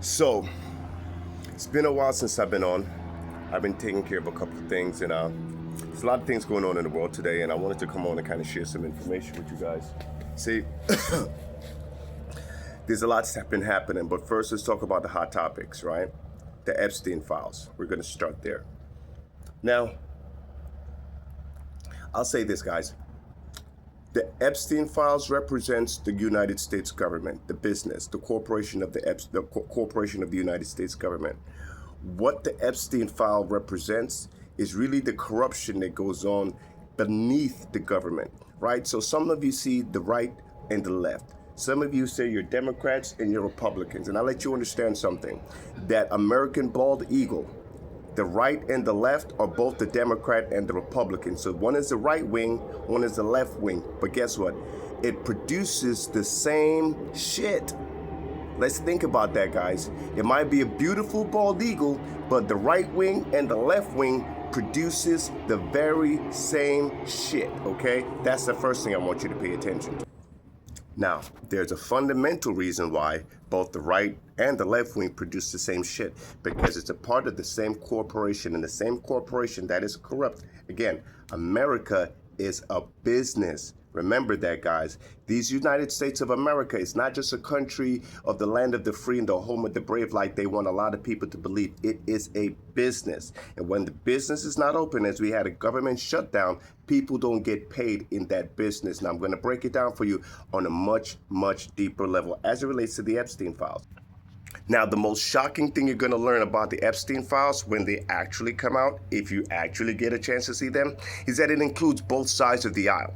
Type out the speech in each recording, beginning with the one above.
So, it's been a while since I've been on. I've been taking care of a couple of things, and there's a lot of things going on in the world today, and I wanted to come on and kind of share some information with you guys. See, there's a lot that's been happening, but first let's talk about the hot topics, right? The Epstein Files. We're going to start there. Now, I'll say this, guys. The Epstein Files represents the United States government, the business, the corporation of the corporation of the United States government. What the Epstein File represents is really the corruption that goes on beneath the government, right? So some of you see the right and the left. Some of you say you're Democrats and you're Republicans. And I'll let you understand something. That American bald eagle, the right and the left are both the Democrat and the Republican. So one is the right wing, one is the left wing. But guess what? It produces the same shit. Let's think about that, guys. It might be a beautiful bald eagle, but the right wing and the left wing produces the very same shit, okay? That's the first thing I want you to pay attention to. Now, there's a fundamental reason why both the right and the left wing produce the same shit, because it's a part of the same corporation, and the same corporation that is corrupt. Again, America is a business. Remember that, guys. These United States of America is not just a country of the land of the free and the home of the brave like they want a lot of people to believe. It is a business. And when the business is not open, as we had a government shutdown, people don't get paid in that business. Now, I'm going to break it down for you on a much, much deeper level as it relates to the Epstein Files. Now, the most shocking thing you're going to learn about the Epstein Files when they actually come out, if you actually get a chance to see them, is that it includes both sides of the aisle.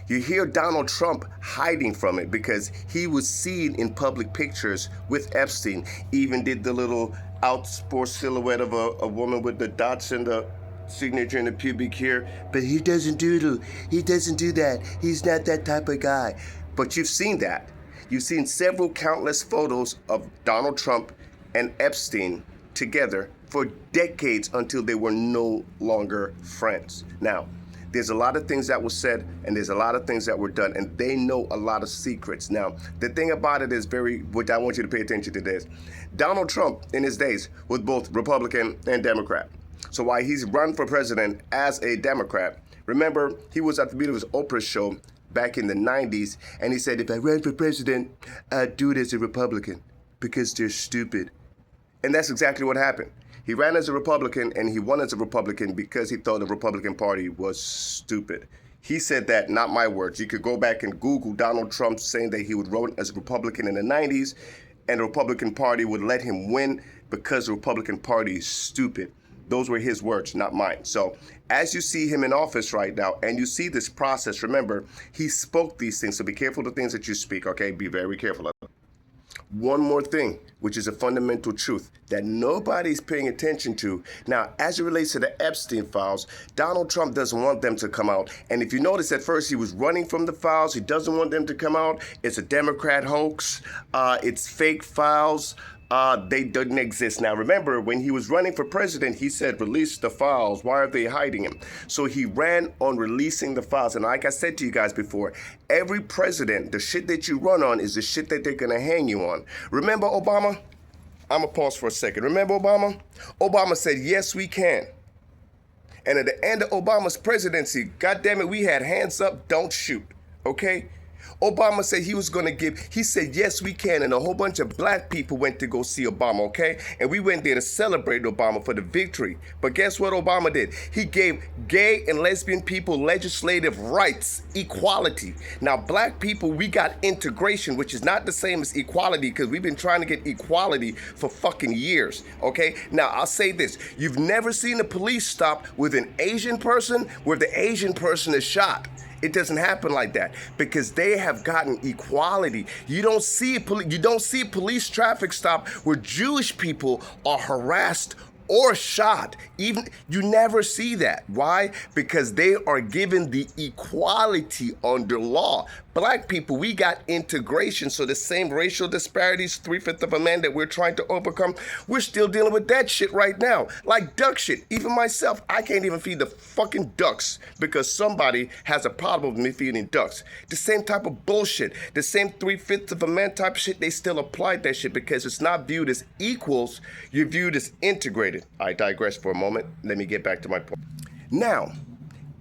You hear Donald Trump hiding from it because he was seen in public pictures with Epstein, even did the little outsport silhouette of a woman with the dots and the signature and the pubic hair. But he doesn't do that. He's not that type of guy. But you've seen that. You've seen several countless photos of Donald Trump and Epstein together for decades until they were no longer friends. Now, there's a lot of things that were said and there's a lot of things that were done, and they know a lot of secrets. Now, the thing about it is what I want you to pay attention to this. Donald Trump in his days was both Republican and Democrat. So while he's run for president as a Democrat, remember he was at the beginning of his Oprah show back in the 90s, and he said, if I ran for president, I'd do it as a Republican because they're stupid. And that's exactly what happened. He ran as a Republican and he won as a Republican because he thought the Republican Party was stupid. He said that, not my words. You could go back and Google Donald Trump saying that he would run as a Republican in the 90s and the Republican Party would let him win because the Republican Party is stupid. Those were his words, not mine. So as you see him in office right now and you see this process, remember, he spoke these things. So be careful of the things that you speak, okay? Be very careful of them. One more thing, which is a fundamental truth that nobody's paying attention to. Now, as it relates to the Epstein Files, Donald Trump doesn't want them to come out. And if you notice, at first he was running from the files. He doesn't want them to come out. It's a Democrat hoax. It's fake files. They didn't exist. Now, remember, when he was running for president, he said, release the files. Why are they hiding him? So he ran on releasing the files. And like I said to you guys before, every president, the shit that you run on is the shit that they're going to hang you on. Remember Obama? I'm going to pause for a second. Remember Obama? Obama said, yes, we can. And at the end of Obama's presidency, goddammit, we had hands up, don't shoot. Okay? Obama said he said, yes, we can. And a whole bunch of black people went to go see Obama, okay? And we went there to celebrate Obama for the victory. But guess what Obama did? He gave gay and lesbian people legislative rights, equality. Now, black people, we got integration, which is not the same as equality because we've been trying to get equality for fucking years, okay? Now, I'll say this. You've never seen a police stop with an Asian person where the Asian person is shot. It doesn't happen like that because they have gotten equality. You don't see police traffic stop where Jewish people are harassed or shot. Even you never see that. Why? Because they are given the equality under law. Black people, we got integration, so the same racial disparities, 3/5 of a man that we're trying to overcome, we're still dealing with that shit right now. Like duck shit. Even myself, I can't even feed the fucking ducks because somebody has a problem with me feeding ducks. The same type of bullshit, the same 3/5 of a man type of shit, they still applied that shit because it's not viewed as equals, you're viewed as integrated. I digress for a moment. Let me get back to my point. Now,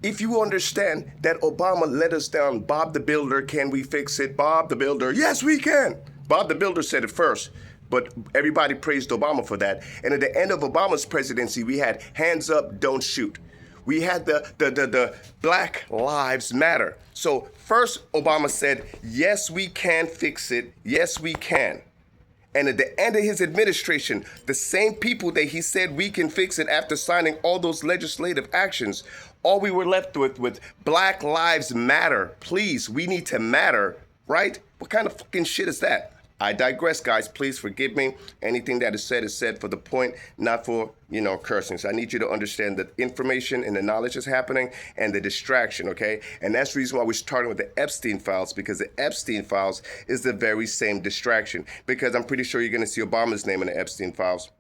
if you understand that Obama let us down, Bob the Builder, can we fix it? Bob the Builder, yes, we can. Bob the Builder said it first, but everybody praised Obama for that. And at the end of Obama's presidency, we had hands up, don't shoot. We had the Black Lives Matter. So first, Obama said, yes, we can fix it. Yes, we can. And at the end of his administration, the same people that he said we can fix it after signing all those legislative actions, all we were left with Black Lives Matter. Please, we need to matter, right? What kind of fucking shit is that? I digress, guys. Please forgive me. Anything that is said for the point, not for, cursing. So I need you to understand that information and the knowledge is happening and the distraction, okay? And that's the reason why we're starting with the Epstein Files, because the Epstein Files is the very same distraction. Because I'm pretty sure you're going to see Obama's name in the Epstein Files.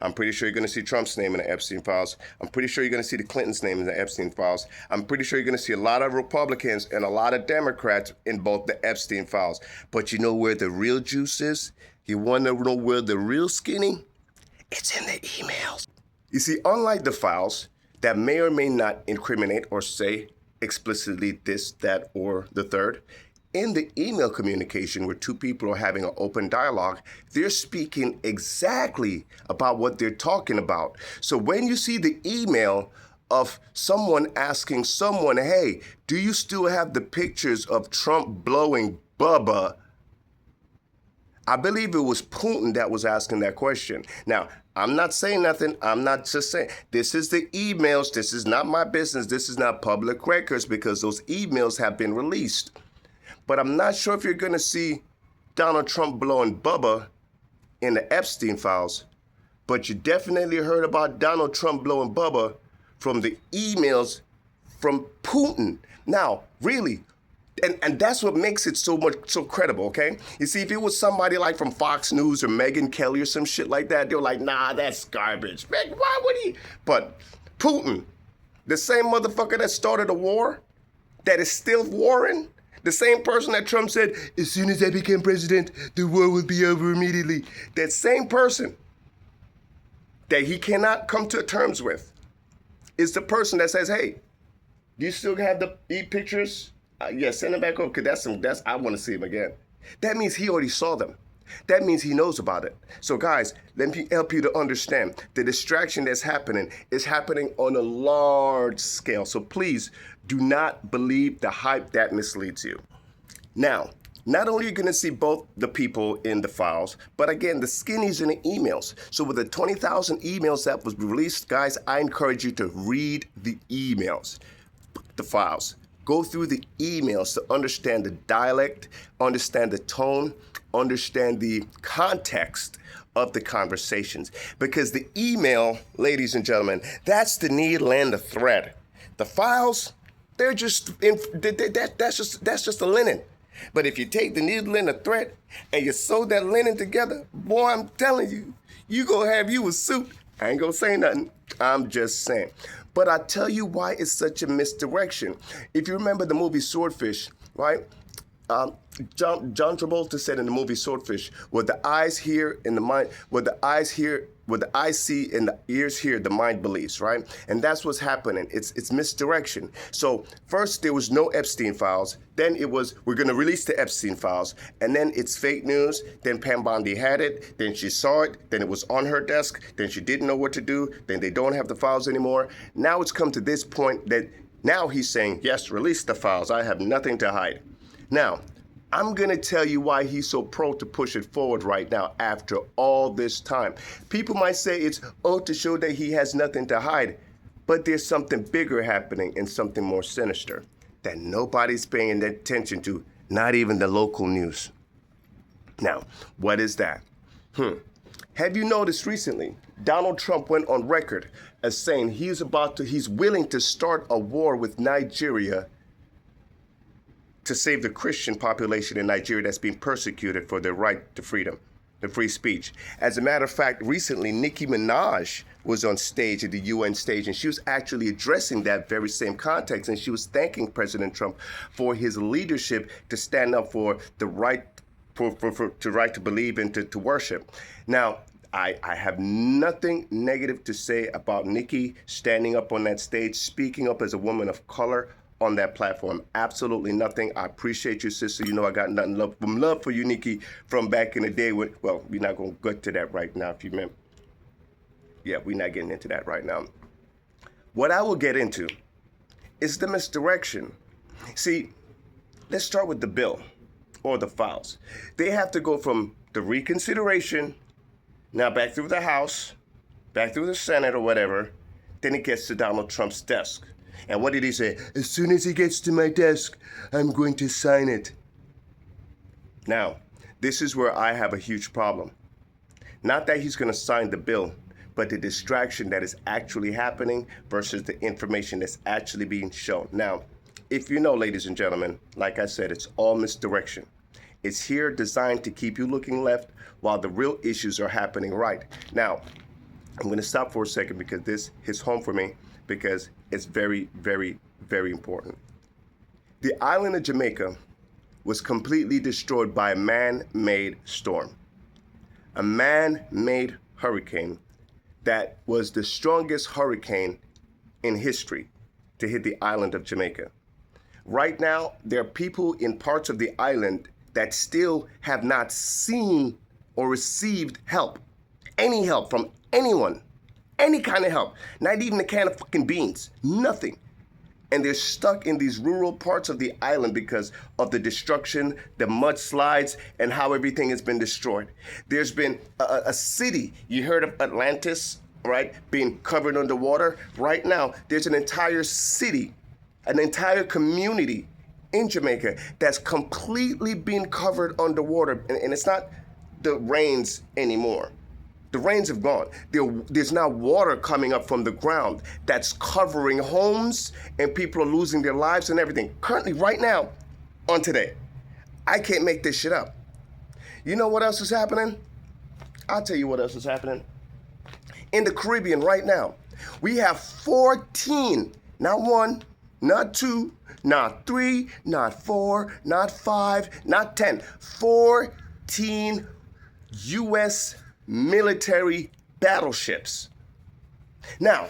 I'm pretty sure you're going to see Trump's name in the Epstein Files. I'm pretty sure you're going to see the Clintons' name in the Epstein Files. I'm pretty sure you're going to see a lot of Republicans and a lot of Democrats in both the Epstein Files. But you know where the real juice is? You want to know where the real skinny? It's in the emails. You see, unlike the files that may or may not incriminate or say explicitly this, that, or the third, in the email communication where two people are having an open dialogue, they're speaking exactly about what they're talking about. So when you see the email of someone asking someone, hey, do you still have the pictures of Trump blowing Bubba? I believe it was Putin that was asking that question. Now, I'm not saying nothing. I'm not just saying. This is the emails. This is not my business. This is not public records because those emails have been released. But I'm not sure if you're going to see Donald Trump blowing Bubba in the Epstein Files. But you definitely heard about Donald Trump blowing Bubba from the emails from Putin. Now, really, and that's what makes it so credible, okay? You see, if it was somebody like from Fox News or Megyn Kelly or some shit like that, they were like, nah, that's garbage. Man, why would he? But Putin, the same motherfucker that started a war, that is still warring, the same person that Trump said, as soon as I became president, the war will be over immediately. That same person that he cannot come to terms with is the person that says, hey, do you still have the pictures? Yeah, send them back over, because I want to see them again. That means he already saw them. That means he knows about it. So guys, let me help you to understand the distraction that's happening is happening on a large scale. So please do not believe the hype that misleads you. Now, not only are you going to see both the people in the files, but again, the skinnies in the emails. So with the 20,000 emails that was released, guys, I encourage you to read the emails, the files. Go through the emails to understand the dialect, understand the tone, understand the context of the conversations. Because the email, ladies and gentlemen, that's the needle and the thread. The files, they're just, that's just a linen. But if you take the needle and the thread and you sew that linen together, boy, I'm telling you, you gonna have you a suit. I ain't gonna say nothing. I'm just saying. But I tell you why it's such a misdirection. If you remember the movie Swordfish, right? John Travolta said in the movie Swordfish, "What the eyes hear and the mind, what the eyes see and the ears hear, the mind believes," right? And that's what's happening. It's misdirection. So first there was no Epstein Files. Then it was, we're going to release the Epstein Files. And then it's fake news. Then Pam Bondi had it. Then she saw it. Then it was on her desk. Then she didn't know what to do. Then they don't have the files anymore. Now it's come to this point that now he's saying, yes, release the files. I have nothing to hide. Now, I'm going to tell you why he's so pro to push it forward right now after all this time. People might say it's, to show that he has nothing to hide. But there's something bigger happening and something more sinister that nobody's paying attention to, not even the local news. Now, what is that? Have you noticed recently Donald Trump went on record as saying he's willing to start a war with Nigeria to save the Christian population in Nigeria that's being persecuted for their right to freedom, the free speech. As a matter of fact, recently, Nicki Minaj was on stage at the UN stage, and she was actually addressing that very same context, and she was thanking President Trump for his leadership to stand up for the right to believe and to worship. Now, I have nothing negative to say about Nicki standing up on that stage, speaking up as a woman of color on that platform. Absolutely nothing. I appreciate you, sister. You know I got nothing love for you, Nicki, from back in the day. Well, we're not going to get to that right now, if you remember. Yeah, we're not getting into that right now. What I will get into is the misdirection. See, let's start with the bill or the files. They have to go from the reconsideration, now back through the House, back through the Senate or whatever, then it gets to Donald Trump's desk. And what did he say? As soon as he gets to my desk, I'm going to sign it. Now, this is where I have a huge problem. Not that he's going to sign the bill, but the distraction that is actually happening versus the information that's actually being shown. Now, if you know, ladies and gentlemen, like I said, it's all misdirection. It's here designed to keep you looking left while the real issues are happening right. Now, I'm going to stop for a second because this hits home for me because it's very, very, very important. The island of Jamaica was completely destroyed by a man-made storm, a man-made hurricane that was the strongest hurricane in history to hit the island of Jamaica. Right now, there are people in parts of the island that still have not seen or received help, any help from anyone, any kind of help, not even a can of fucking beans, nothing. And they're stuck in these rural parts of the island because of the destruction, the mudslides, and how everything has been destroyed. There's been a city, you heard of Atlantis, right, being covered underwater. Right now, there's an entire city, an entire community in Jamaica that's completely being covered underwater. And it's not the rains anymore. The rains have gone. There's now water coming up from the ground that's covering homes, and people are losing their lives and everything. Currently, right now, on today, I can't make this shit up. You know what else is happening? I'll tell you what else is happening. In the Caribbean right now, we have 14, not one, not two, not three, not four, not five, not 10, 14 U.S. military battleships. Now,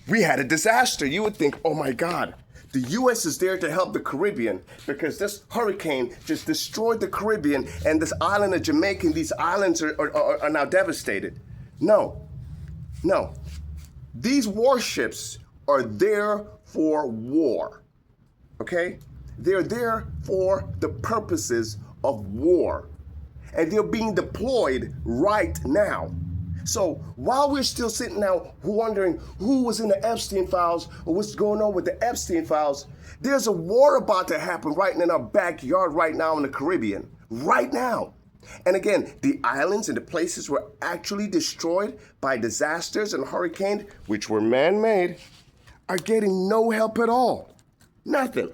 we had a disaster. You would think, oh my God, the U.S. is there to help the Caribbean because this hurricane just destroyed the Caribbean and this island of Jamaica, and these islands are now devastated. No. These warships are there for war, okay? They're there for the purposes of war. And they're being deployed right now. So while we're still sitting now wondering who was in the Epstein Files or what's going on with the Epstein Files, there's a war about to happen right in our backyard right now in the Caribbean, right now. And again, the islands and the places were actually destroyed by disasters and hurricanes, which were man-made, are getting no help at all. Nothing.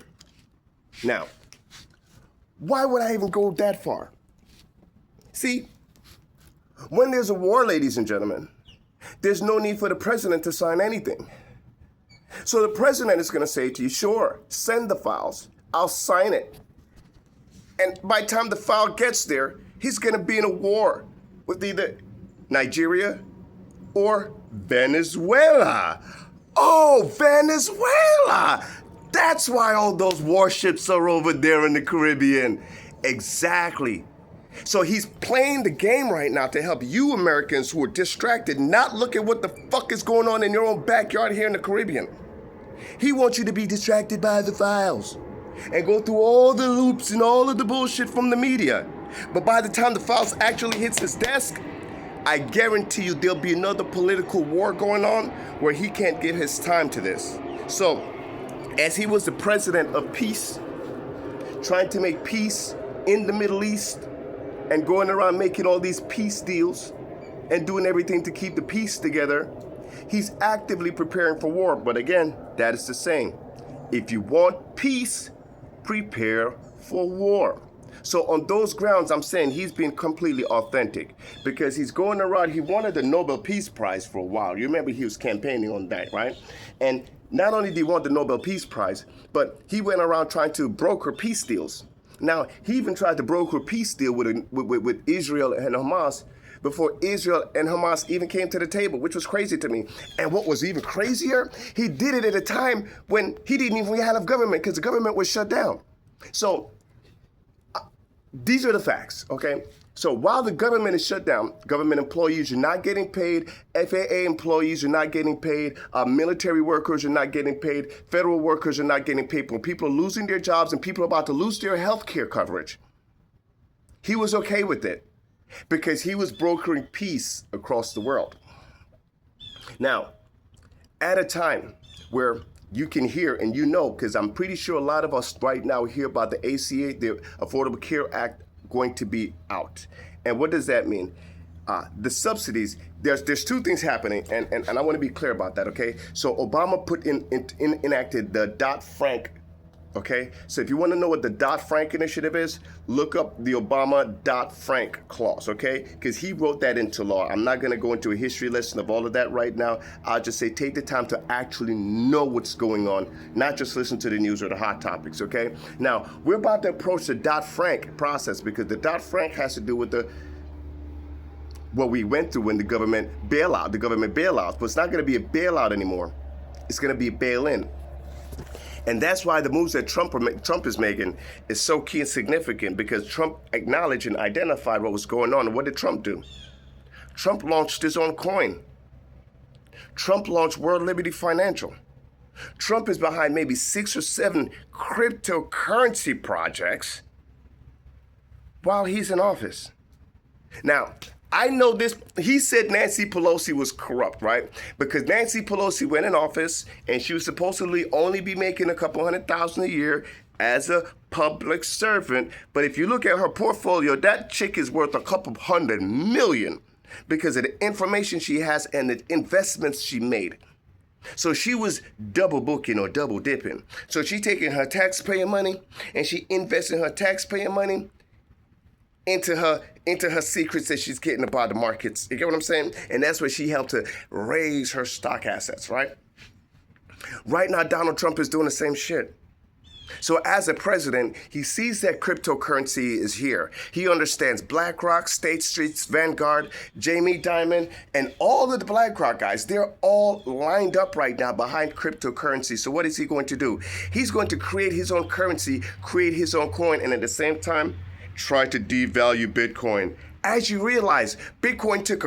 Now, why would I even go that far? See, when there's a war, ladies and gentlemen, there's no need for the president to sign anything. So the president is going to say to you, sure, send the files. I'll sign it. And by the time the file gets there, he's going to be in a war with either Nigeria or Venezuela. Oh, Venezuela! That's why all those warships are over there in the Caribbean. Exactly. So he's playing the game right now to help you Americans who are distracted not look at what the fuck is going on in your own backyard here in the Caribbean. He wants you to be distracted by the files and go through all the loops and all of the bullshit from the media. But by the time the files actually hits his desk, I guarantee you there'll be another political war going on where he can't give his time to this. So, as he was the president of peace, trying to make peace in the Middle East, and going around making all these peace deals, and doing everything to keep the peace together, he's actively preparing for war. But again, that is the saying. If you want peace, prepare for war. So on those grounds, I'm saying he's been completely authentic because he's going around. He wanted the Nobel Peace Prize for a while. You remember he was campaigning on that, right? And not only did he want the Nobel Peace Prize, but he went around trying to broker peace deals. Now, he even tried to broker a peace deal with Israel and Hamas before Israel and Hamas even came to the table, which was crazy to me. And what was even crazier, he did it at a time when he didn't even have a government because the government was shut down. So these are the facts, okay? So while the government is shut down, government employees are not getting paid, FAA employees are not getting paid, military workers are not getting paid, federal workers are not getting paid. When people are losing their jobs and people are about to lose their health care coverage, he was okay with it because he was brokering peace across the world. Now, at a time where you can hear, and you know, because I'm pretty sure a lot of us right now hear about the ACA, the Affordable Care Act, going to be out. And what does that mean? The subsidies, there's two things happening, and I want to be clear about that, okay? So Obama enacted the Dodd-Frank, okay? So if you want to know what the Dodd-Frank initiative is, look up the Obama Dodd-Frank clause, okay? Because he wrote that into law. I'm not going to go into a history lesson of all of that right now. I'll just say take the time to actually know what's going on, not just listen to the news or the hot topics, okay? Now, we're about to approach the Dodd-Frank process because the Dodd-Frank has to do with what we went through when the government bailouts, but it's not going to be a bailout anymore. It's going to be a bail-in. And that's why the moves that Trump is making is so key and significant because Trump acknowledged and identified what was going on. And what did Trump do? Trump launched his own coin. Trump launched World Liberty Financial. Trump is behind maybe 6 or 7 cryptocurrency projects while he's in office. Now, I know this. He said Nancy Pelosi was corrupt, right? Because Nancy Pelosi went in office and she was supposedly only be making a couple $100,000 a year as a public servant. But if you look at her portfolio, that chick is worth a couple $100 million because of the information she has and the investments she made. So she was double booking or double dipping. So she taking her taxpayer money and she investing her taxpayer money into her secrets that she's getting about the markets. You get what I'm saying? And that's where she helped to raise her stock assets, right? Right now, Donald Trump is doing the same shit. So as a president, he sees that cryptocurrency is here. He understands BlackRock, State Street, Vanguard, Jamie Dimon, and all of the BlackRock guys, they're all lined up right now behind cryptocurrency. So what is he going to do? He's going to create his own currency, create his own coin, and at the same time, try to devalue Bitcoin. As you realize, Bitcoin took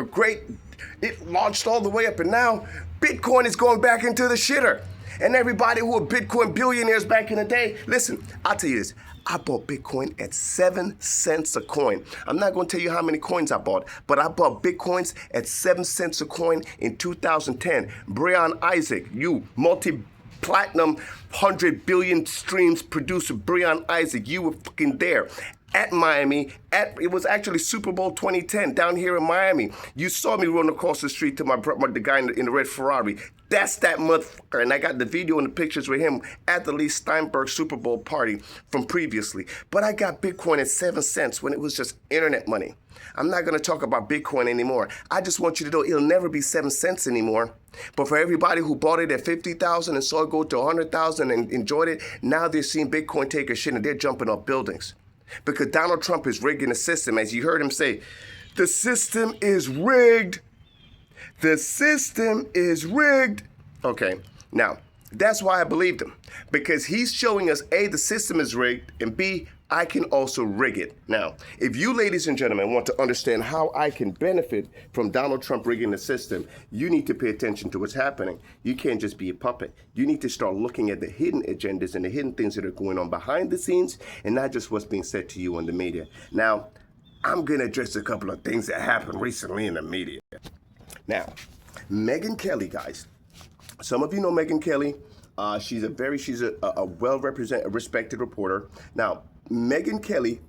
it launched all the way up, and now Bitcoin is going back into the shitter. And everybody who were Bitcoin billionaires back in the day, listen, I'll tell you this. I bought Bitcoin at 7 cents a coin. I'm not going to tell you how many coins I bought, but I bought Bitcoins at 7 cents a coin in 2010. Brian Isaac, you multi-platinum 100 billion streams producer Brian Isaac, you were fucking there. At Miami, it was actually Super Bowl 2010 down here in Miami. You saw me run across the street to the guy in the red Ferrari. That's that motherfucker. And I got the video and the pictures with him at the Lee Steinberg Super Bowl party from previously. But I got Bitcoin at 7 cents when it was just internet money. I'm not going to talk about Bitcoin anymore. I just want you to know it'll never be 7 cents anymore. But for everybody who bought it at 50,000 and saw it go to 100,000 and enjoyed it, now they're seeing Bitcoin take a shit and they're jumping off buildings. Because Donald Trump is rigging the system. As you heard him say, the system is rigged. The system is rigged. Okay, now, that's why I believed him. Because he's showing us, A, the system is rigged, and B, I can also rig it. Now, if you, ladies and gentlemen, want to understand how I can benefit from Donald Trump rigging the system, you need to pay attention to what's happening. You can't just be a puppet. You need to start looking at the hidden agendas and the hidden things that are going on behind the scenes and not just what's being said to you in the media. Now, I'm going to address a couple of things that happened recently in the media. Now, Megyn Kelly, guys. Some of you know Megyn Kelly. She's a well-represented, respected reporter. Now, Megyn Kelly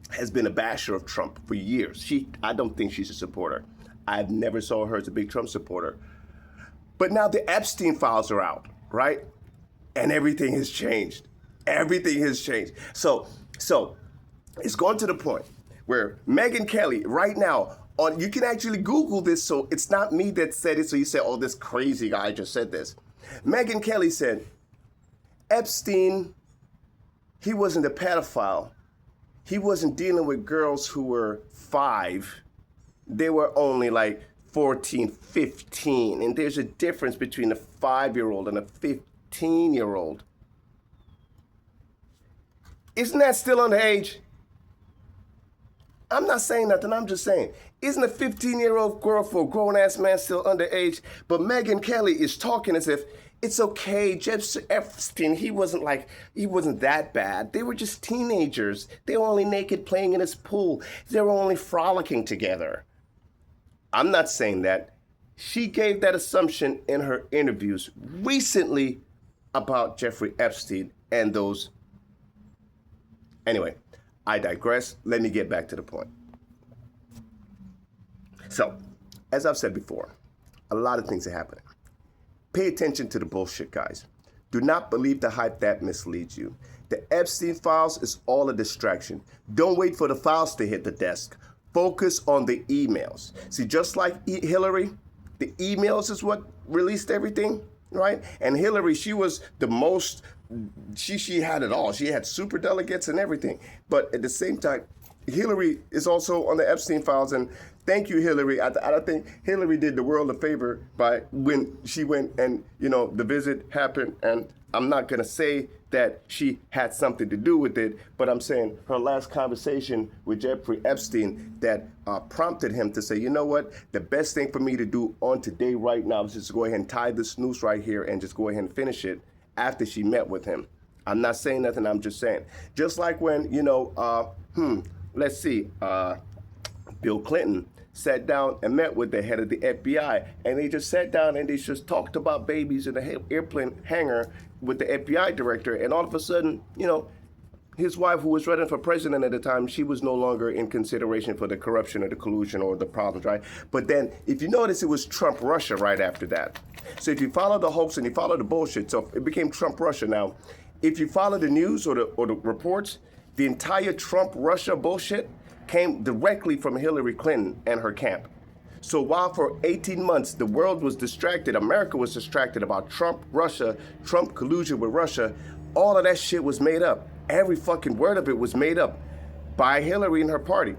has been a basher of Trump for years. I don't think she's a supporter. I've never saw her as a big Trump supporter. But now the Epstein Files are out, right? And everything has changed. Everything has changed. So it's gone to the point where Megyn Kelly right now, you can actually Google this, so it's not me that said it, so you say, oh, this crazy guy just said this. Megyn Kelly said, Epstein, he wasn't a pedophile. He wasn't dealing with girls who were 5. They were only like 14, 15. And there's a difference between a 5-year-old and a 15-year-old. Isn't that still underage? I'm not saying nothing, I'm just saying. Isn't a 15-year-old girl for a grown-ass man still underage? But Megyn Kelly is talking as if it's okay. Jeffrey Epstein, he wasn't that bad. They were just teenagers. They were only naked playing in his pool. They were only frolicking together. I'm not saying that. She gave that assumption in her interviews recently about Jeffrey Epstein and those. Anyway, I digress. Let me get back to the point. So, as I've said before, a lot of things are happening. Pay attention to the bullshit, guys. Do not believe the hype that misleads you. The Epstein Files is all a distraction. Don't wait for the files to hit the desk. Focus on the emails. See, just like Hillary, the emails is what released everything, right? And Hillary, she was the most, she had it all. She had super delegates and everything. But at the same time, Hillary is also on the Epstein Files, and thank you, Hillary. I think Hillary did the world a favor by when she went and, the visit happened, and I'm not going to say that she had something to do with it, but I'm saying her last conversation with Jeffrey Epstein that prompted him to say, you know what, the best thing for me to do on today right now is just go ahead and tie this noose right here and just go ahead and finish it after she met with him. I'm not saying nothing, I'm just saying. Just like when, let's see, Bill Clinton sat down and met with the head of the FBI, and they just sat down and they just talked about babies in the airplane hangar with the FBI director, and all of a sudden, his wife, who was running for president at the time, she was no longer in consideration for the corruption or the collusion or the problems, right? But then, if you notice, it was Trump-Russia right after that. So if you follow the hoax and you follow the bullshit, so it became Trump-Russia. Now, if you follow the news or the reports, the entire Trump-Russia bullshit came directly from Hillary Clinton and her camp. So while for 18 months the world was distracted, America was distracted about Trump, Russia, Trump collusion with Russia, all of that shit was made up. Every fucking word of it was made up by Hillary and her party.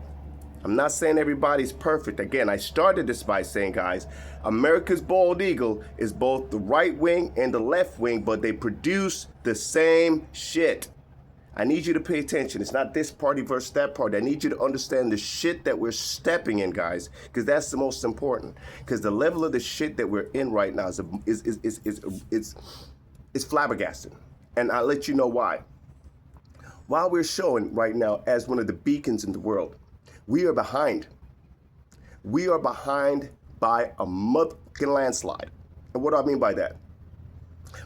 I'm not saying everybody's perfect. Again, I started this by saying, guys, America's bald eagle is both the right wing and the left wing, but they produce the same shit. I need you to pay attention. It's not this party versus that party. I need you to understand the shit that we're stepping in, guys, because that's the most important. Because the level of the shit that we're in right now is flabbergasting. And I'll let you know why. While we're showing right now as one of the beacons in the world, we are behind. We are behind by a motherfucking landslide. And what do I mean by that?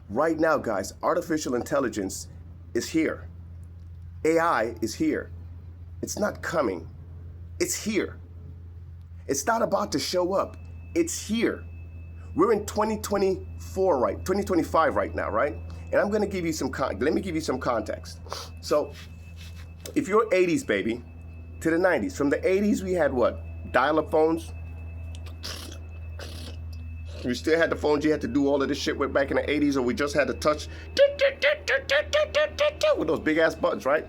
Right now, guys, artificial intelligence is here. AI is here. It's not coming. It's here. It's not about to show up. It's here. We're in 2025 right now, right? And I'm going to give you let me give you some context. So if you're 80s, baby, to the 90s, from the 80s, we had what? Dial-up phones. We still had the phones you had to do all of this shit with back in the 80s, or we just had to touch with those big ass buttons, right?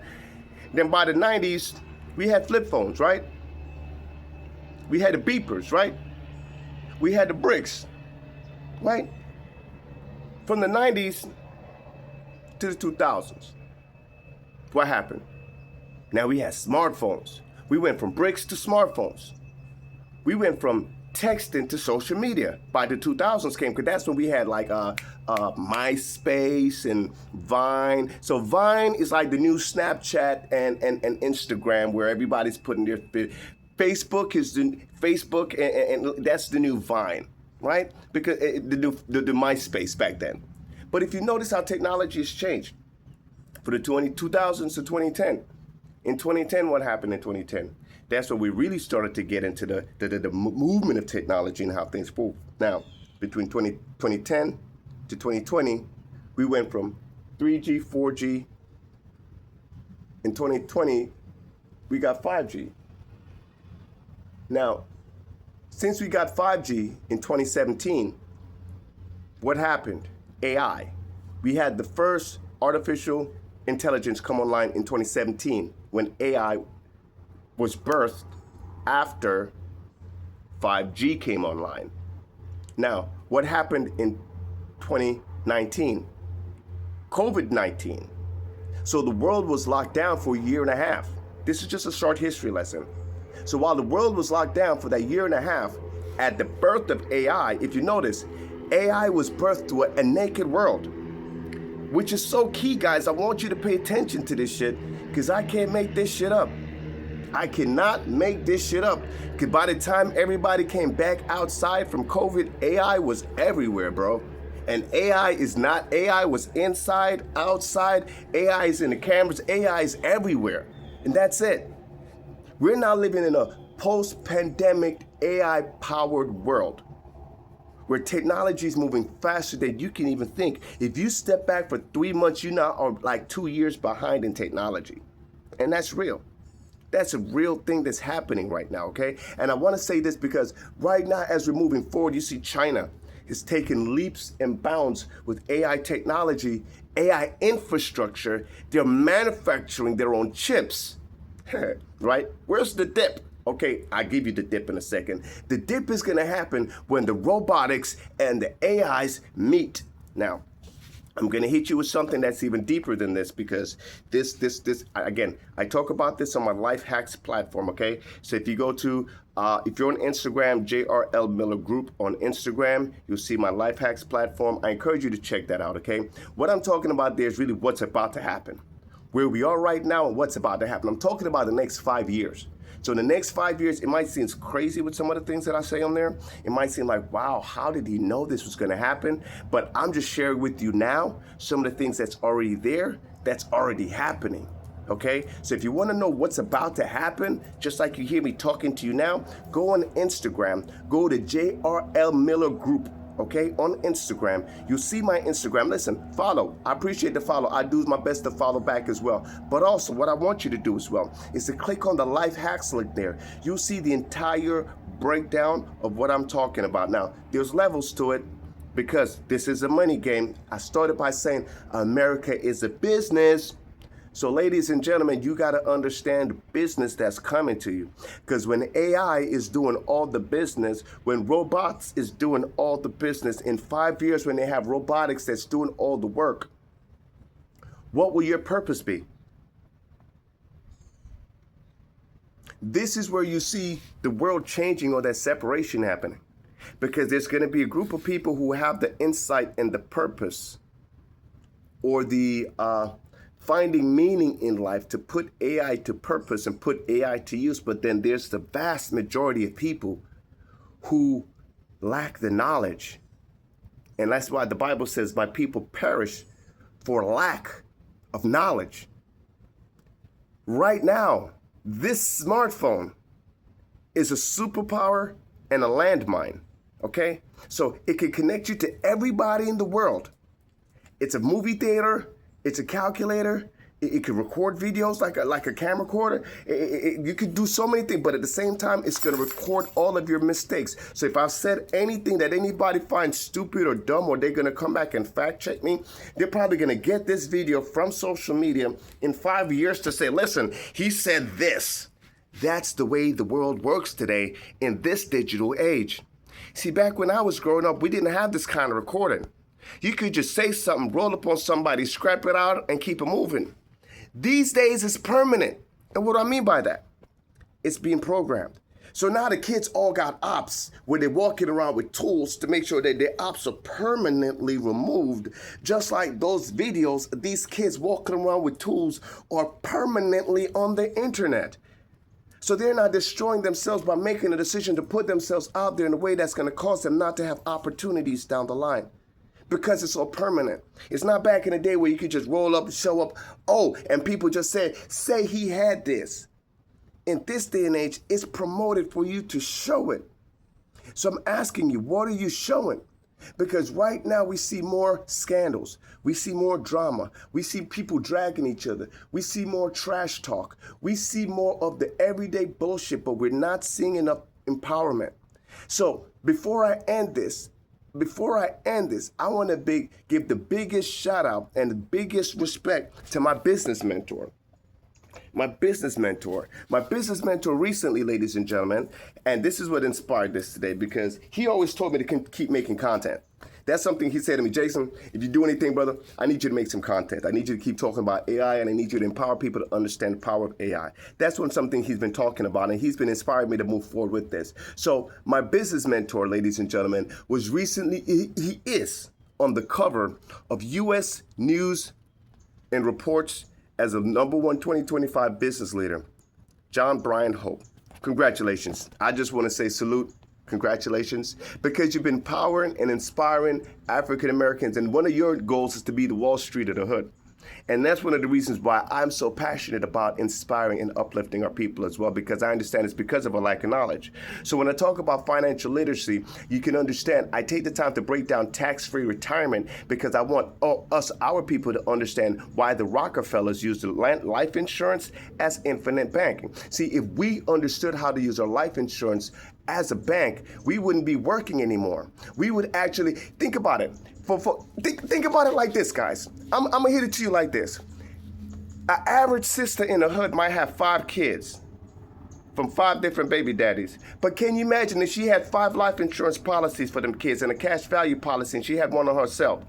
Then by the 90s, we had flip phones, right? We had the beepers, right? We had the bricks, right? From the 90s to the 2000s, what happened? Now we had smartphones. We went from bricks to smartphones. We went from texting to social media. By the 2000s came, because that's when we had like MySpace and Vine. So Vine is like the new Snapchat and Instagram, where everybody's putting their Facebook is the Facebook, and that's the new Vine, right? Because the MySpace back then. But if you notice how technology has changed for the 2000s to 2010. In 2010, what happened in 2010? That's when we really started to get into the movement of technology and how things move. Now, between 2010 to 2020, we went from 3G, 4G. In 2020, we got 5G. Now, since we got 5G in 2017, what happened? AI. We had the first artificial intelligence come online in 2017 when AI was birthed after 5G came online. Now, what happened in 2019? COVID-19. So the world was locked down for a year and a half. This is just a short history lesson. So while the world was locked down for that year and a half, at the birth of AI, if you notice, AI was birthed to a naked world, which is so key, guys. I want you to pay attention to this shit, because I can't make this shit up. I cannot make this shit up. Because by the time everybody came back outside from COVID, AI was everywhere, bro. And AI was inside, outside, AI is in the cameras, AI is everywhere. And that's it. We're now living in a post-pandemic AI-powered world where technology is moving faster than you can even think. If you step back for 3 months, you now are like 2 years behind in technology. And that's real. That's a real thing that's happening right now, okay? And I want to say this because right now, as we're moving forward, you see China is taking leaps and bounds with AI technology, AI infrastructure. They're manufacturing their own chips, right? Where's the dip? Okay, I'll give you the dip in a second. The dip is gonna happen when the robotics and the AIs meet. Now, I'm gonna hit you with something that's even deeper than this, because this, again, I talk about this on my Life Hacks platform, okay? So if you go to, if you're on Instagram, JRL Miller Group on Instagram, you'll see my Life Hacks platform. I encourage you to check that out, okay? What I'm talking about there is really what's about to happen. Where we are right now and what's about to happen. I'm talking about the next 5 years. So in the next 5 years, it might seem crazy with some of the things that I say on there. It might seem like, wow, how did he know this was gonna happen? But I'm just sharing with you now some of the things that's already there, that's already happening, okay? So if you wanna know what's about to happen, just like you hear me talking to you now, go on Instagram, go to JRL Miller Group, okay, on Instagram. You'll see my Instagram. Listen, follow. I appreciate the follow. I do my best to follow back as well. But also, what I want you to do as well is to click on the Life Hacks link there. You'll see the entire breakdown of what I'm talking about. Now, there's levels to it because this is a money game. I started by saying America is a business. So ladies and gentlemen, you got to understand business that's coming to you. Because when AI is doing all the business, when robots is doing all the business, in 5 years when they have robotics that's doing all the work, what will your purpose be? This is where you see the world changing or that separation happening. Because there's going to be a group of people who have the insight and the purpose or the finding meaning in life to put AI to purpose and put AI to use. But then there's the vast majority of people who lack the knowledge. And that's why the Bible says, my people perish for lack of knowledge. Right now, this smartphone is a superpower and a landmine, okay? So it can connect you to everybody in the world. It's a movie theater. It's a calculator. It can record videos like a camera recorder. You could do so many things, but at the same time, it's going to record all of your mistakes. So if I've said anything that anybody finds stupid or dumb, or they're going to come back and fact check me, they're probably going to get this video from social media in 5 years to say, listen, he said this. That's the way the world works today in this digital age. See, back when I was growing up, we didn't have this kind of recording. You could just say something, roll up on somebody, scrap it out, and keep it moving. These days, it's permanent. And what do I mean by that? It's being programmed. So now the kids all got ops where they're walking around with tools to make sure that their ops are permanently removed. Just like those videos, these kids walking around with tools are permanently on the internet. So they're not destroying themselves by making a decision to put themselves out there in a way that's going to cause them not to have opportunities down the line. Because it's so permanent. It's not back in the day where you could just roll up and show up, oh, and people just say he had this. in this day and age, it's promoted for you to show it. So I'm asking you, what are you showing? Because right now we see more scandals. We see more drama. We see people dragging each other. We see more trash talk. We see more of the everyday bullshit, but we're not seeing enough empowerment. So before I end this, I want to give the biggest shout out and the biggest respect to my business mentor. My business mentor recently, ladies and gentlemen, and this is what inspired this today, because he always told me to keep making content. That's something he said to me, Jason, if you do anything, brother, I need you to make some content. I need you to keep talking about AI, and I need you to empower people to understand the power of AI. That's something he's been talking about, and he's been inspiring me to move forward with this. So my business mentor, ladies and gentlemen, was recently, he is on the cover of U.S. News and Reports as a #1 2025 business leader, John Brian Hope. Congratulations. I just want to say salute. Congratulations, because you've been empowering and inspiring African Americans, and one of your goals is to be the Wall Street of the hood. And that's one of the reasons why I'm so passionate about inspiring and uplifting our people as well, because I understand it's because of a lack of knowledge. So when I talk about financial literacy, you can understand I take the time to break down tax-free retirement because I want our people to understand why the Rockefellers used life insurance as infinite banking. See, if we understood how to use our life insurance as a bank, we wouldn't be working anymore. We would actually, think about it. Think about it like this, guys. I'm gonna hit it to you like this. An average sister in the hood might have 5 kids from 5 different baby daddies. But can you imagine if she had 5 life insurance policies for them kids and a cash value policy, and she had one on herself?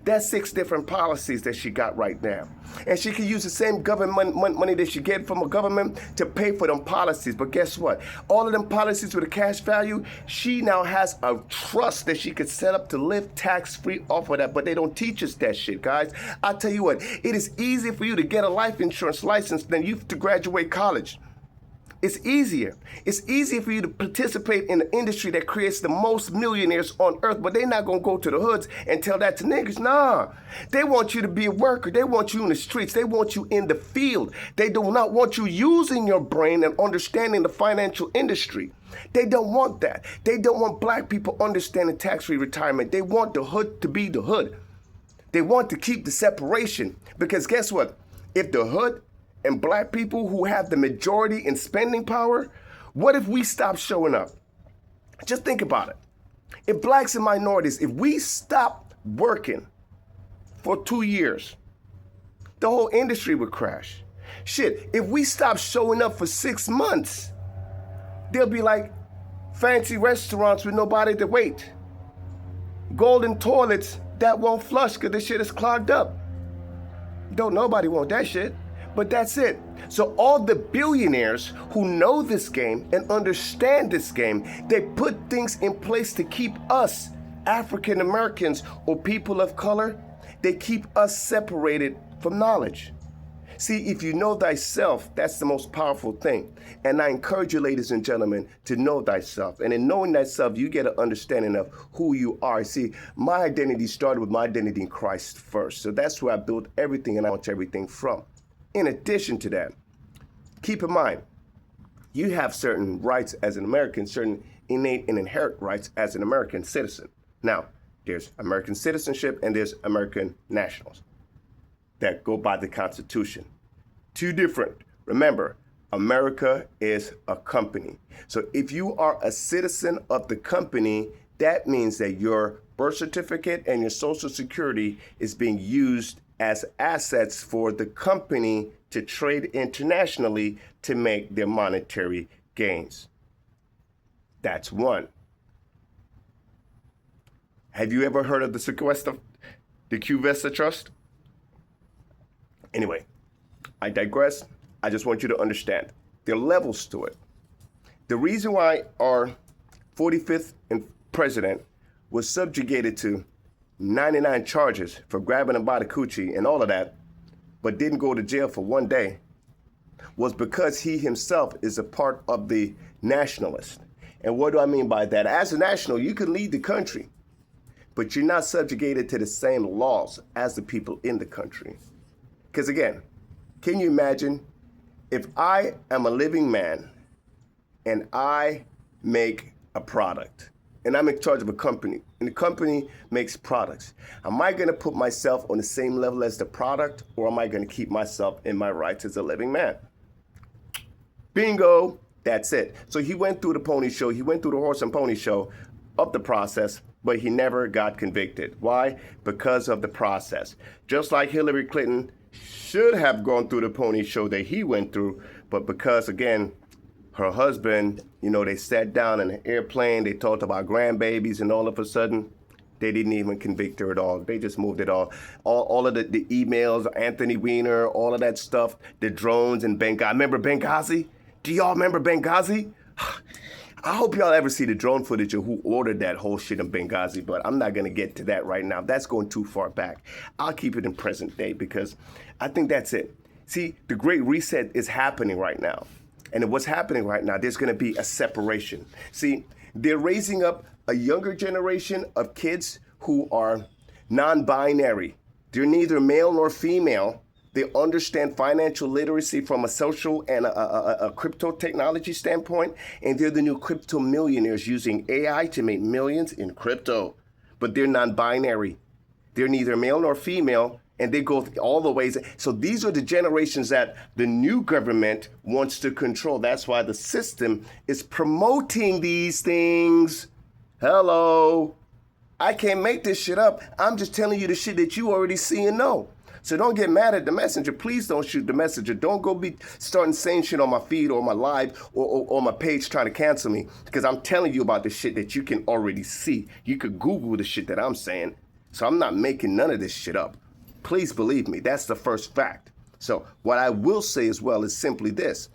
That's 6 different policies that she got right now. And she can use the same government money that she get from a government to pay for them policies. But guess what? All of them policies with a cash value, she now has a trust that she could set up to live tax-free off of that. But they don't teach us that shit, guys. I tell you what, it is easier for you to get a life insurance license than you to graduate college. It's easier. It's easier for you to participate in the industry that creates the most millionaires on earth, but they're not going to go to the hoods and tell that to niggas. Nah. They want you to be a worker. They want you in the streets. They want you in the field. They do not want you using your brain and understanding the financial industry. They don't want that. They don't want black people understanding tax-free retirement. They want the hood to be the hood. They want to keep the separation, because guess what? If the hood and black people who have the majority in spending power, what if we stop showing up? Just think about it. If blacks and minorities, if we stop working for 2 years, the whole industry would crash. Shit, if we stop showing up for 6 months, there'll be like fancy restaurants with nobody to wait. Golden toilets that won't flush because the shit is clogged up. Don't nobody want that shit. But that's it. So all the billionaires who know this game and understand this game, they put things in place to keep us, African Americans or people of color, they keep us separated from knowledge. See, if you know thyself, that's the most powerful thing. And I encourage you, ladies and gentlemen, to know thyself. And in knowing thyself, you get an understanding of who you are. See, my identity started with my identity in Christ first. So that's where I built everything and I want everything from. In addition to that, keep in mind, you have certain rights as an American, certain innate and inherent rights as an American citizen. Now, there's American citizenship and there's American nationals that go by the Constitution. 2 different. Remember, America is a company. So if you are a citizen of the company, that means that your birth certificate and your Social Security is being used as assets for the company to trade internationally to make their monetary gains. That's one. Have you ever heard of the sequester, the Q-Vesta Trust? Anyway, I digress. I just want you to understand there are levels to it. The reason why our 45th president was subjugated to 99 charges for grabbing him by the coochie and all of that, but didn't go to jail for 1 day, was because he himself is a part of the nationalist. And what do I mean by that? As a national, you can lead the country, but you're not subjugated to the same laws as the people in the country. Because again, can you imagine If I am a living man and I make a product and I'm in charge of a company and the company makes products, am I going to put myself on the same level as the product, or am I going to keep myself in my rights as a living man? Bingo. That's it. So he went through the pony show. He went through the horse and pony show of the process, but he never got convicted. Why? Because of the process. Just like Hillary Clinton should have gone through the pony show that he went through, but because, again, her husband, they sat down in an airplane, they talked about grandbabies, and all of a sudden, they didn't even convict her at all. They just moved it all of the emails, Anthony Weiner, all of that stuff, the drones in Benghazi. Remember Benghazi? Do y'all remember Benghazi? I hope y'all ever see the drone footage of who ordered that whole shit in Benghazi, but I'm not going to get to that right now. That's going too far back. I'll keep it in present day because I think that's it. See, the Great Reset is happening right now. And what's happening right now, there's going to be a separation. See, they're raising up a younger generation of kids who are non-binary. They're neither male nor female. They understand financial literacy from a social and a crypto technology standpoint, and they're the new crypto millionaires using AI to make millions in crypto. But they're non-binary. They're neither male nor female, and they go all the ways. So these are the generations that the new government wants to control. That's why the system is promoting these things. Hello. I can't make this shit up. I'm just telling you the shit that you already see and know. So don't get mad at the messenger. Please don't shoot the messenger. Don't go be starting saying shit on my feed or my live or my page trying to cancel me, because I'm telling you about the shit that you can already see. You could Google the shit that I'm saying. So I'm not making none of this shit up. Please believe me. That's the first fact. So what I will say as well is simply this.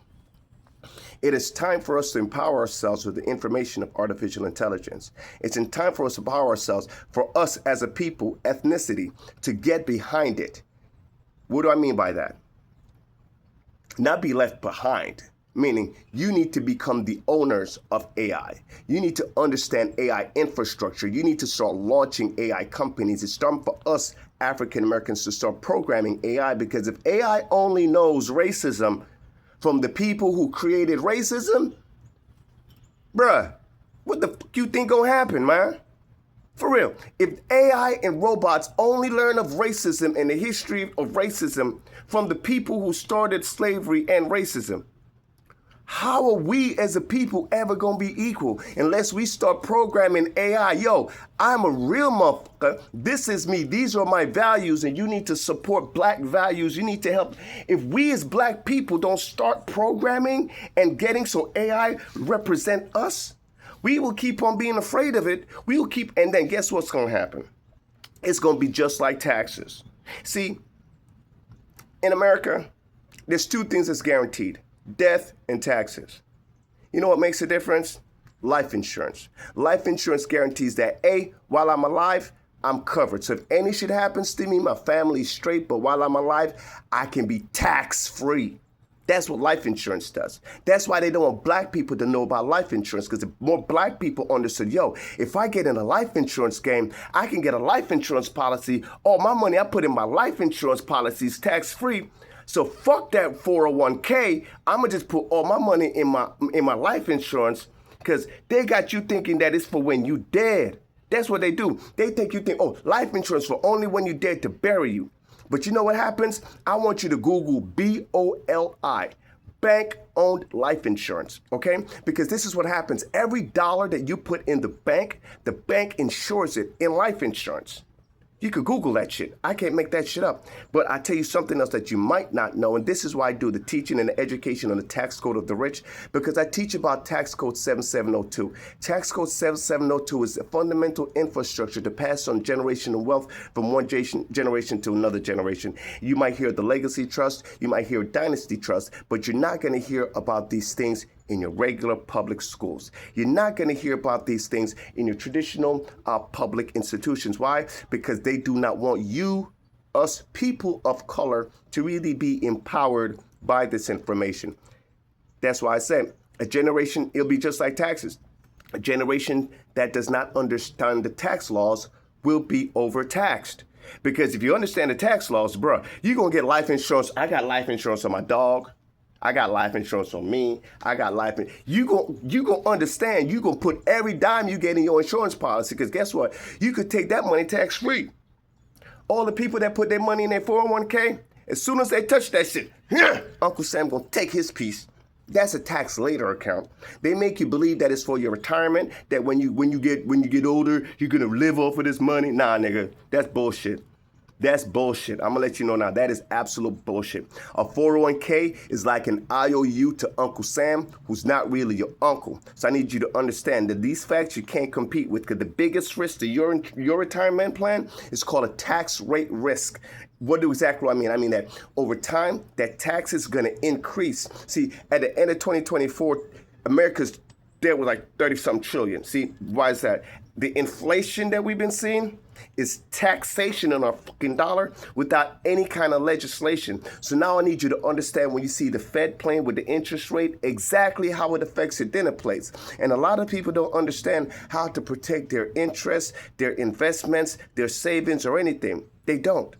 It is time for us to empower ourselves with the information of artificial intelligence. It's in time for us to empower ourselves, for us as a people, ethnicity, to get behind it. What do I mean by that? Not be left behind, meaning you need to become the owners of AI. You need to understand AI infrastructure. You need to start launching AI companies. It's time for us African Americans to start programming AI, because if AI only knows racism from the people who created racism, bruh, what the fuck you think gonna happen, man? For real, if AI and robots only learn of racism and the history of racism from the people who started slavery and racism, how are we as a people ever gonna be equal unless we start programming AI? Yo, I'm a real motherfucker. This is me. These are my values, and you need to support black values. You need to help. If we as black people don't start programming and getting so AI represent us, we will keep on being afraid of it. We will keep, and then guess what's going to happen? It's going to be just like taxes. See, in America, there's two things that's guaranteed: death and taxes. You know what makes a difference? Life insurance. Life insurance guarantees that, A, while I'm alive, I'm covered. So if any shit happens to me, my family's straight, but while I'm alive, I can be tax-free. That's what life insurance does. That's why they don't want black people to know about life insurance, because if more black people understood, yo, if I get in a life insurance game, I can get a life insurance policy. All my money I put in my life insurance policy is tax-free. So fuck that 401k. I'm going to just put all my money in my life insurance, because they got you thinking that it's for when you dead. That's what they do. They think you think, oh, life insurance for only when you dead, to bury you. But you know what happens? I want you to Google BOLI, bank-owned life insurance, okay? Because this is what happens. Every dollar that you put in the bank insures it in life insurance. You could Google that shit. I can't make that shit up. But I tell you something else that you might not know, and this is why I do the teaching and the education on the tax code of the rich, because I teach about tax code 7702. Tax code 7702 is a fundamental infrastructure to pass on generational wealth from one generation to another generation. You might hear the legacy trust, you might hear dynasty trust, but you're not going to hear about these things in your regular public schools. You're not going to hear about these things in your traditional public institutions. Why? Because they do not want you, us people of color, to really be empowered by this information. That's why I say a generation, it'll be just like taxes. A generation that does not understand the tax laws will be overtaxed. Because if you understand the tax laws, bro, you're going to get life insurance. I got life insurance on my dog. I got life insurance on me. I got life. You gonna understand. You gonna put every dime you get in your insurance policy, because guess what? You could take that money tax free. All the people that put their money in their 401k, as soon as they touch that shit, Uncle Sam gonna take his piece. That's a tax later account. They make you believe that it's for your retirement, that when you get older, you're gonna live off of this money. Nah, nigga, that's bullshit. That's bullshit. I'm gonna let you know now. That is absolute bullshit. A 401k is like an IOU to Uncle Sam, who's not really your uncle. So I need you to understand that these facts you can't compete with, because the biggest risk to your retirement plan is called a tax rate risk. What do exactly I mean? I mean that over time, that tax is gonna increase. See, at the end of 2024, America's debt was like 30-something trillion. See, why is that? The inflation that we've been seeing is taxation on our fucking dollar without any kind of legislation. So now I need you to understand, when you see the Fed playing with the interest rate, exactly how it affects your dinner plates. And a lot of people don't understand how to protect their interests, their investments, their savings, or anything. They don't.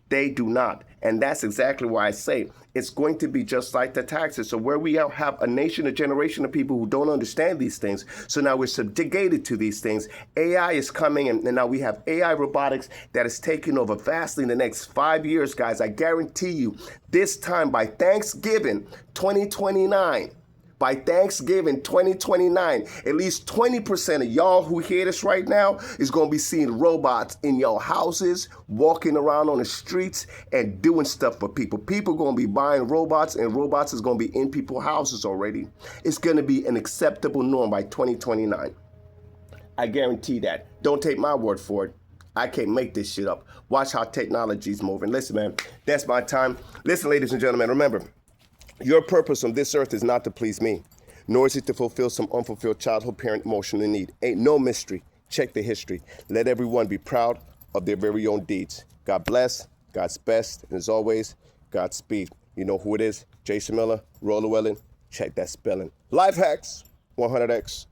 They do not. And that's exactly why I say it's going to be just like the taxes. So where we have a nation, a generation of people who don't understand these things, so now we're subjugated to these things. AI is coming, and now we have AI robotics that is taking over vastly in the next 5 years, guys. I guarantee you, this time by Thanksgiving 2029, by Thanksgiving 2029, at least 20% of y'all who hear this right now is going to be seeing robots in your houses, walking around on the streets and doing stuff for people. People are going to be buying robots, and robots is going to be in people's houses already. It's going to be an acceptable norm by 2029. I guarantee that. Don't take my word for it. I can't make this shit up. Watch how technology's moving. Listen, man, that's my time. Listen, ladies and gentlemen, remember, your purpose on this earth is not to please me, nor is it to fulfill some unfulfilled childhood parent emotional need. Ain't no mystery. Check the history. Let everyone be proud of their very own deeds. God bless, God's best, and as always, Godspeed. You know who it is? Jason Miller, Roy Llewellyn. Check that spelling. Life hacks, 100X.